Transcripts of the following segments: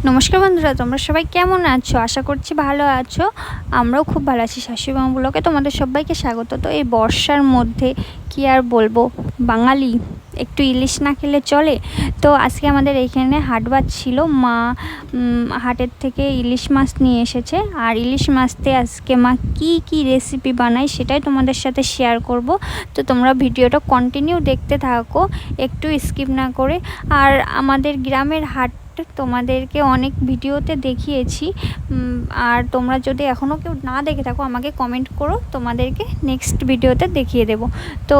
নমস্কার বন্ধুরা, তোমরা সবাই কেমন আছো? আশা করছি ভালো আছো। আমরাও খুব ভালো আছি। শাশুড়িমা ব্লগে তোমাদের সবাইকে স্বাগত। তো এই বর্ষার মধ্যে কি আর বলবো, বাঙালি একটু ইলিশ না খেলে চলে। তো আজকে আমাদের এইখানে হাটবার ছিল, মা হাটের থেকে ইলিশ মাছ নিয়ে এসেছে। আর ইলিশ মাছতে আজকে মা কি রেসিপি বানায় সেটাই তোমাদের সাথে শেয়ার করব। তো তোমরা ভিডিওটা কন্টিনিউ দেখতে থাকো, একটু স্কিপ না করে। আর আমাদের গ্রামের হাট তোমাদেরকে অনেক ভিডিওতে দেখিয়েছি, আর তোমরা যদি এখনও কেউ না দেখে থাকো আমাকে কমেন্ট করো, তোমাদেরকে নেক্সট ভিডিওতে দেখিয়ে দেব। তো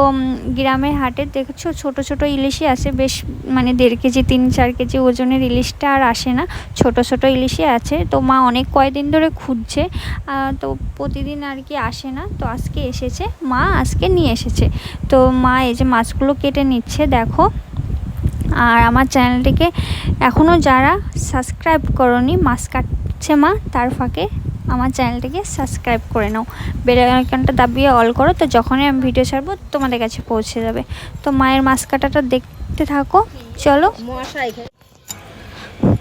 গ্রামের হাটে দেখছো ছোট ছোট ইলিশই আসে, বেশ মানে 1.5 কেজি 3-4 কেজি ওজনের ইলিশটা আর আসে না, ছোট ছোট ইলিশই আছে। তো মা অনেক কয়দিন ধরে খুঁজছে, তো প্রতিদিন আর কি আসে না, তো আজকে এসেছে, মা আজকে নিয়ে এসেছে। তো মা এই যে মাছগুলো কেটে নিচ্ছে, দেখো। আর আমার চ্যানেলটিকে এখনও যারা সাবস্ক্রাইব করোনি, মাছ কাটছে মা তার ফাঁকে আমার চ্যানেলটিকে সাবস্ক্রাইব করে নাও, বেল আইকনটা দাবিয়ে অল করো, তো যখনই আমি ভিডিও ছাড়বো তোমাদের কাছে পৌঁছে যাবে। তো মায়ের মাছ কাটাটা দেখতে থাকো, চলো।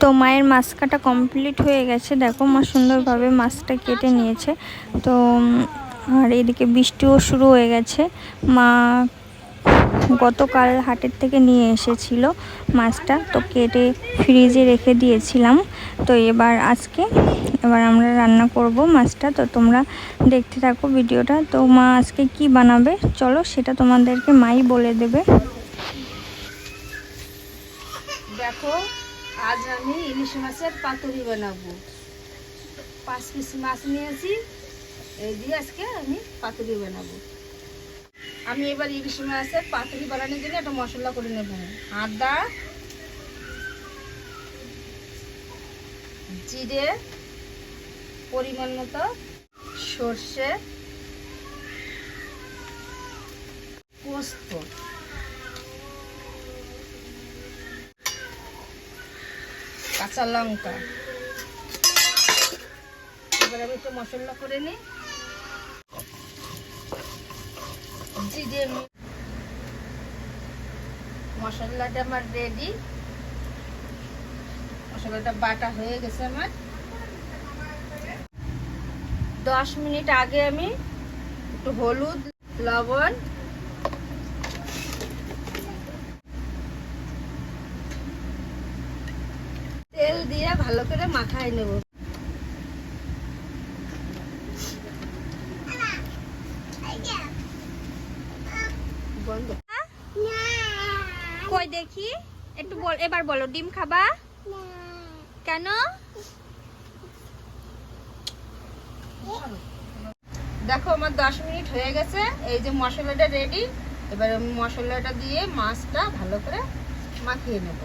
তো মায়ের মাছ কাটা কমপ্লিট হয়ে গেছে, দেখো মা সুন্দরভাবে মাছটা কেটে নিয়েছে। তো আর এদিকে বৃষ্টিও শুরু হয়ে গেছে। মা গতকাল হাটের থেকে নিয়ে এসেছিল মাছটা, তো কেটে ফ্রিজে রেখে দিয়েছিলাম। তো এবার আমরা রান্না করব মাছটা। তো তোমরা দেখতে থাকো ভিডিওটা। তো মা আজকে কি বানাবে চলো সেটা তোমাদেরকে মাই বলে দেবে। দেখো, আজ আমি ইলিশ মাছের পাতুরি বানাবো। 5 পিস মাছ নিয়েছি, এই দিয়ে আজকে আমি পাতুরি বানাবো। আমি এবার ইলিশ মাছের পাতুরি বানানোর জন্য একটা মশলা করে নেব। আদা, জিরে, পরিমাণ মতো সর্ষে, পোস্ত, কাঁচা লঙ্কা। এবার আমি একটু মশলা করে নিই। জিরে, মশলাটা আমার রেডি। মশলাটা বাটা হয়ে গেছে আমার। 10 মিনিট আগে আমি একটু হলুদ, লবণ, তেল দিয়ে ভালো করে মাখায় নেব। বন্ধ। কই দেখি একটু এবার বলো, ডিম খাবা কেন? দেখো আমার 10 মিনিট হয়ে গেছে, এই যে মশলাটা রেডি। এবার আমি মশলাটা দিয়ে মাছটা ভালো করে মাখিয়ে নেব।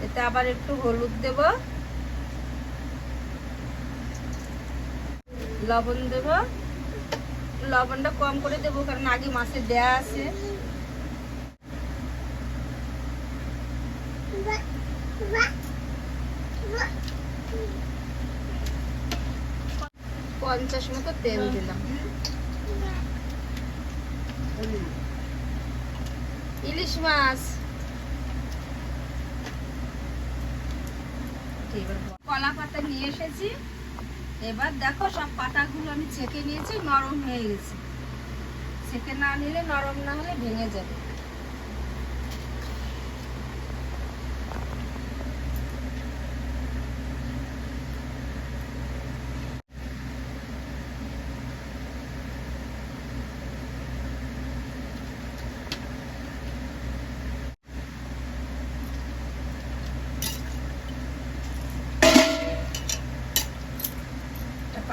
এতে আবার একটু হলুদ দেব, লবণ দেব। লবণটা কম করে দেব কারণ আগে মাছে দেয়া আছে। পঞ্চাশ মতো তেল দিলাম। ইলিশ মাছ কলা পাতা নিয়ে এসেছি। এবার দেখো সব পাতাগুলো আমি ছেঁকে নিয়েছি, নরম হয়ে গেছে। ছেঁকে না নিলে, নরম না হলে ভেঙে যাবে।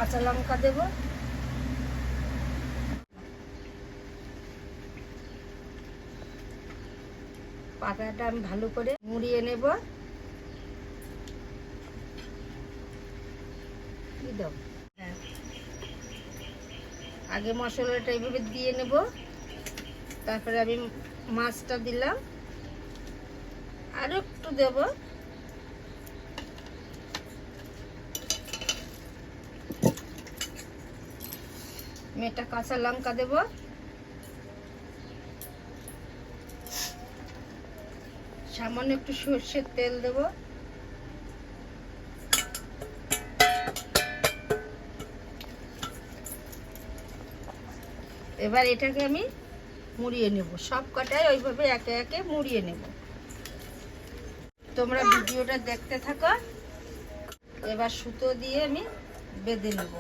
কাঁচা লঙ্কা দেব, পাতাটা আমি ভালো করে মুড়িয়ে নেব। কি দাও, আগে মশলাটা এইভাবে দিয়ে নেব, তারপরে আমি মাছটা দিলাম, আর একটু দেব। মেটা কাঁচা লঙ্কা দেব, সামান্য একটু সর্ষের তেল দেব। এবার এটাকে আমি মুড়িয়ে নেব, সব কটাই ওইভাবে একে একে মুড়িয়ে নেব। তোমরা ভিডিওটা দেখতে থাকো। এবার সুতো দিয়ে আমি বেঁধে নেব।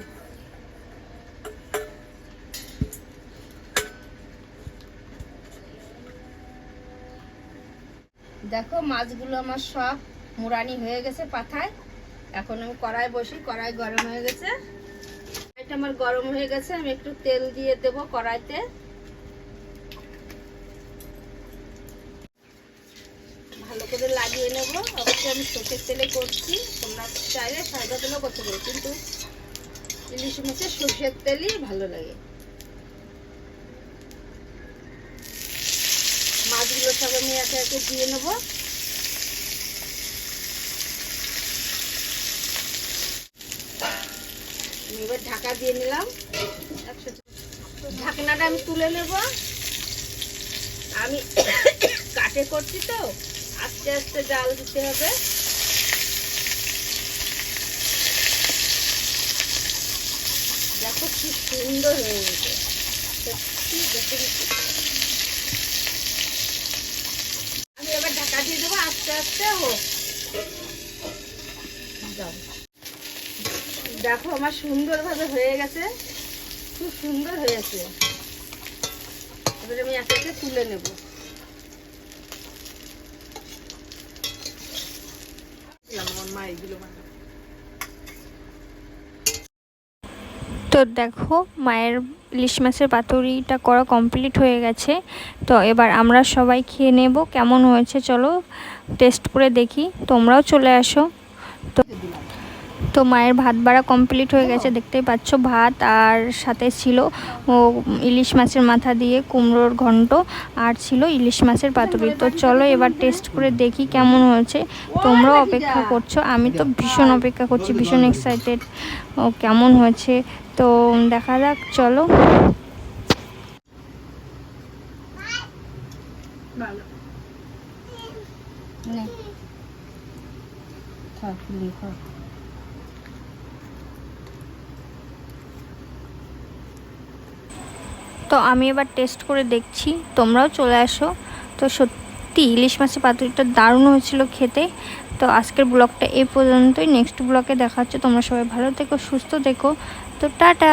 দেখো মাছগুলো আমার সব মুড়ানি হয়ে গেছে পাথায়। এখন আমি কড়াই বসি, কড়াই গরম হয়ে গেছে। এটা আমার গরম হয়ে গেছে, আমি একটু তেল দিয়ে দেব কড়াইতে। ভালো করে লাগিয়ে নেব। অবশ্যই আমি সর্ষের তেলে করছি, তোমরা চাইলে সাদা তেলও করতে পারো, কিন্তু ইলিশ মাছের সর্ষের তেলই ভালো লাগে। মাছগুলো সব আমি একে একে দিয়ে নেব। এবার ঢাকা দিয়ে নিলাম। ঢাকনাটা আমি তুলে নেব। আমি কাটে করছি তো, আস্তে আস্তে জাল দিতে হবে। দেখো কি সুন্দর হয়ে গেছে, সত্যি দেখে নিচ্ছি। আমি এবার ঢাকা দিয়ে দেবো, আস্তে আস্তে হোক। দেখো আমার সুন্দরভাবে হয়ে গেছে, খুব সুন্দর হয়েছে। এবার আমি একে একে তুলে নেব। তো দেখো মায়ের ইলিশ মাছের পাতুরিটা করা কমপ্লিট হয়ে গেছে। তো এবার আমরা সবাই খেয়ে নেব। কেমন হয়েছে চলো টেস্ট করে দেখি, তোমরাও চলে আসো। তো মায়ের ভাত বাড়া কমপ্লিট হয়ে গেছে, দেখতেই পাচ্ছ। ভাত আর সাথে ছিল ইলিশ মাছের মাথা দিয়ে কুমড়োর ঘন্ট, আর ছিল ইলিশ মাছের পাতুরি। তো চলো এবার টেস্ট করে দেখি কেমন হয়েছে। তোমরাও অপেক্ষা করছো, আমি তো ভীষণ অপেক্ষা করছি, ভীষণ এক্সাইটেড কেমন হয়েছে। তো দেখা যাক, চলো। তো আমি এবার টেস্ট করে দেখছি, তোমরাও চলে আসো। তো সত্যি ইলিশ মাছের পাতুরিটা দারুণ হয়েছিল খেতে। তো আজকের ব্লগটা এই পর্যন্তই, নেক্সট ব্লগে দেখা হচ্ছে। তোমরা সবাই ভালো থেকো, সুস্থ থেকো। তো টাটা।